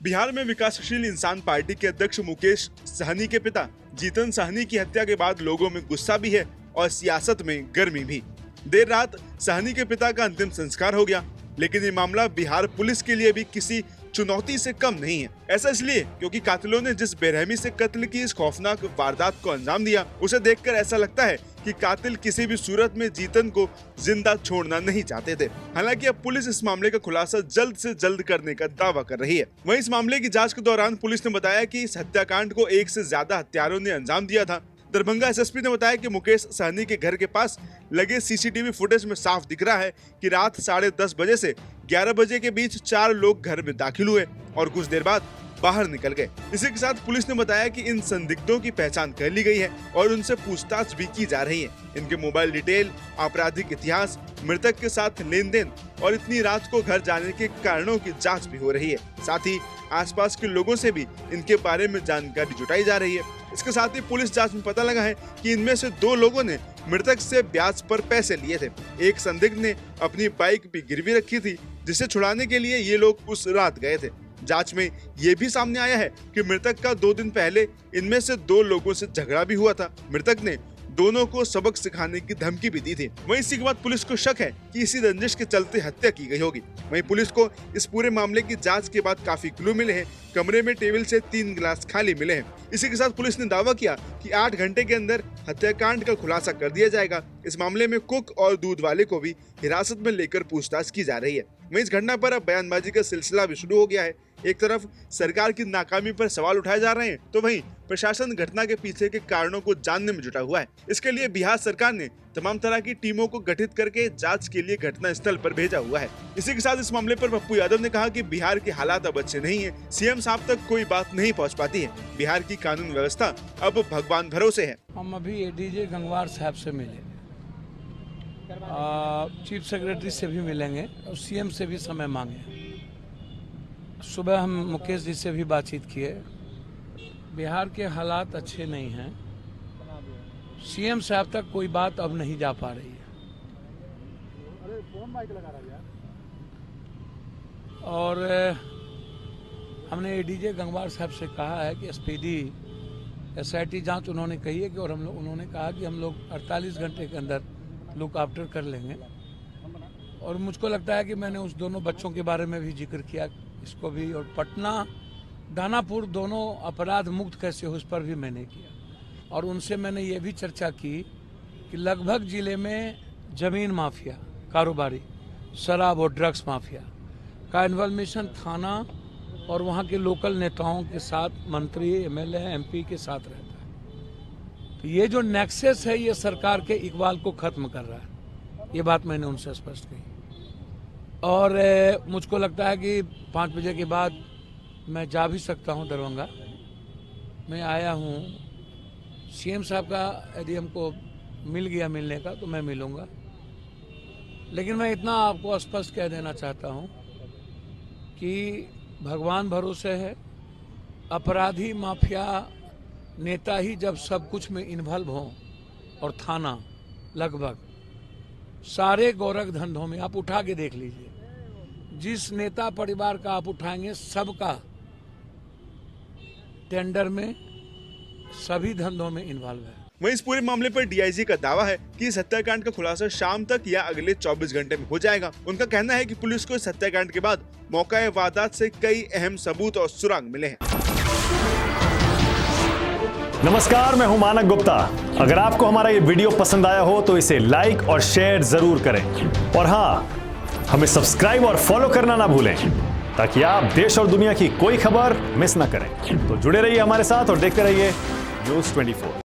बिहार में विकासशील इंसान पार्टी के अध्यक्ष मुकेश सहनी के पिता जीतन सहनी की हत्या के बाद लोगों में गुस्सा भी है और सियासत में गर्मी भी। देर रात सहनी के पिता का अंतिम संस्कार हो गया, लेकिन ये मामला बिहार पुलिस के लिए भी किसी चुनौती से कम नहीं है। ऐसा इसलिए क्योंकि कातिलों ने जिस बेरहमी से कत्ल की इस खौफनाक वारदात को अंजाम दिया, उसे देखकर ऐसा लगता है कि कातिल किसी भी सूरत में जीतन को जिंदा छोड़ना नहीं चाहते थे। हालांकि अब पुलिस इस मामले का खुलासा जल्द से जल्द करने का दावा कर रही है। वहीं इस मामले की जांच के दौरान पुलिस ने बताया कि इस हत्याकांड को एक से ज्यादा हत्यारों ने अंजाम दिया था। दरभंगा एसएसपी ने बताया कि मुकेश सहनी के घर के पास लगे सीसीटीवी फुटेज में साफ दिख रहा है कि रात 10:30 बजे से 11 बजे के बीच 4 लोग घर में दाखिल हुए और कुछ देर बाद बाहर निकल गए। इसी के साथ पुलिस ने बताया कि इन संदिग्धों की पहचान कर ली गई है और उनसे पूछताछ भी की जा रही है। इनके मोबाइल डिटेल, आपराधिक इतिहास, मृतक के साथ लेन देन और इतनी रात को घर जाने के कारणों की जांच भी हो रही है। साथ ही आसपास के लोगों से भी इनके बारे में जानकारी जुटाई जा रही है। इसके साथ ही पुलिस जांच में पता लगा है कि इनमें से 2 लोगों ने मृतक से ब्याज पर पैसे लिए थे। एक संदिग्ध ने अपनी बाइक भी गिरवी रखी थी, जिसे छुड़ाने के लिए ये लोग उस रात गए थे। जांच में ये भी सामने आया है कि मृतक का 2 दिन पहले इनमें से 2 लोगों से झगड़ा भी हुआ था। मृतक ने दोनों को सबक सिखाने की धमकी भी दी थी। वहीं इसी के बाद पुलिस को शक है कि इसी रंजिश के चलते हत्या की गई होगी। वहीं पुलिस को इस पूरे मामले की जांच के बाद काफी क्लू मिले हैं। कमरे में टेबल से 3 गिलास खाली मिले हैं। इसी के साथ पुलिस ने दावा किया कि 8 घंटे के अंदर हत्याकांड का खुलासा कर दिया जाएगा। इस मामले में कुक और दूध वाले को भी हिरासत में लेकर पूछताछ की जा रही है। वहीं इस घटना पर अब बयानबाजी का सिलसिला भी शुरू हो गया है। एक तरफ सरकार की नाकामी पर सवाल उठाए जा रहे हैं, तो वहीं प्रशासन घटना के पीछे के कारणों को जानने में जुटा हुआ है। इसके लिए बिहार सरकार ने तमाम तरह की टीमों को गठित करके जांच के लिए घटना स्थल पर भेजा हुआ है। इसी के साथ इस मामले पर पप्पू यादव ने कहा कि बिहार के हालात अब अच्छे नहीं है। सीएम साहब तक कोई बात नहीं पहुंच पाती है। बिहार की कानून व्यवस्था अब भगवान भरोसे है। हम अभी एडीजे गंगवार साहब से मिले, चीफ सेक्रेटरी से भी मिलेंगे और सीएम से भी समय मांगे। सुबह हम मुकेश जी से भी बातचीत किए। बिहार के हालात अच्छे नहीं हैं। सीएम साहब तक कोई बात अब नहीं जा पा रही है। और हमने एडीजे गंगवार साहब से कहा है कि स्पीडी एसआईटी जांच उन्होंने कही है कि और उन्होंने कहा कि हम लोग 48 घंटे के अंदर लुक आफ्टर कर लेंगे। और मुझको लगता है कि मैंने उस दोनों बच्चों के बारे में भी जिक्र किया, इसको भी, और पटना दानापुर दोनों अपराध मुक्त कैसे हो, उस पर भी मैंने किया। और उनसे मैंने ये भी चर्चा की कि लगभग जिले में जमीन माफिया, कारोबारी, शराब और ड्रग्स माफिया का इन्वॉल्वेशन थाना और वहाँ के लोकल नेताओं के साथ, मंत्री, एमएलए, एमपी के साथ रहता है। तो ये जो नेक्सस है, ये सरकार के इकबाल को खत्म कर रहा है। ये बात मैंने उनसे स्पष्ट कही। और मुझको लगता है कि 5 बजे के बाद मैं जा भी सकता हूं दरभंगा। मैं आया हूं, सीएम साहब का यदि हमको मिल गया मिलने का तो मैं मिलूंगा। लेकिन मैं इतना आपको स्पष्ट कह देना चाहता हूं कि भगवान भरोसे है। अपराधी माफिया नेता ही जब सब कुछ में इन्वॉल्व हों, और थाना लगभग सारे गोरख धंधों में आप उठा के देख लीजिए, जिस नेता परिवार का आप उठाएंगे सबका टेंडर में, सभी धंधों में इन्वॉल्व है। वहीं इस पूरे मामले पर डीआईजी का दावा है कि इस हत्याकांड का खुलासा शाम तक या अगले 24 घंटे में हो जाएगा। उनका कहना है कि पुलिस को इस हत्याकांड के बाद मौका वारदात से कई अहम सबूत और सुराग मिले हैं। नमस्कार, मैं हूं मानक गुप्ता। अगर आपको हमारा ये वीडियो पसंद आया हो तो इसे लाइक और शेयर जरूर करें, और हाँ, हमें सब्सक्राइब और फॉलो करना ना भूलें ताकि आप देश और दुनिया की कोई खबर मिस ना करें। तो जुड़े रहिए हमारे साथ और देखते रहिए News 24।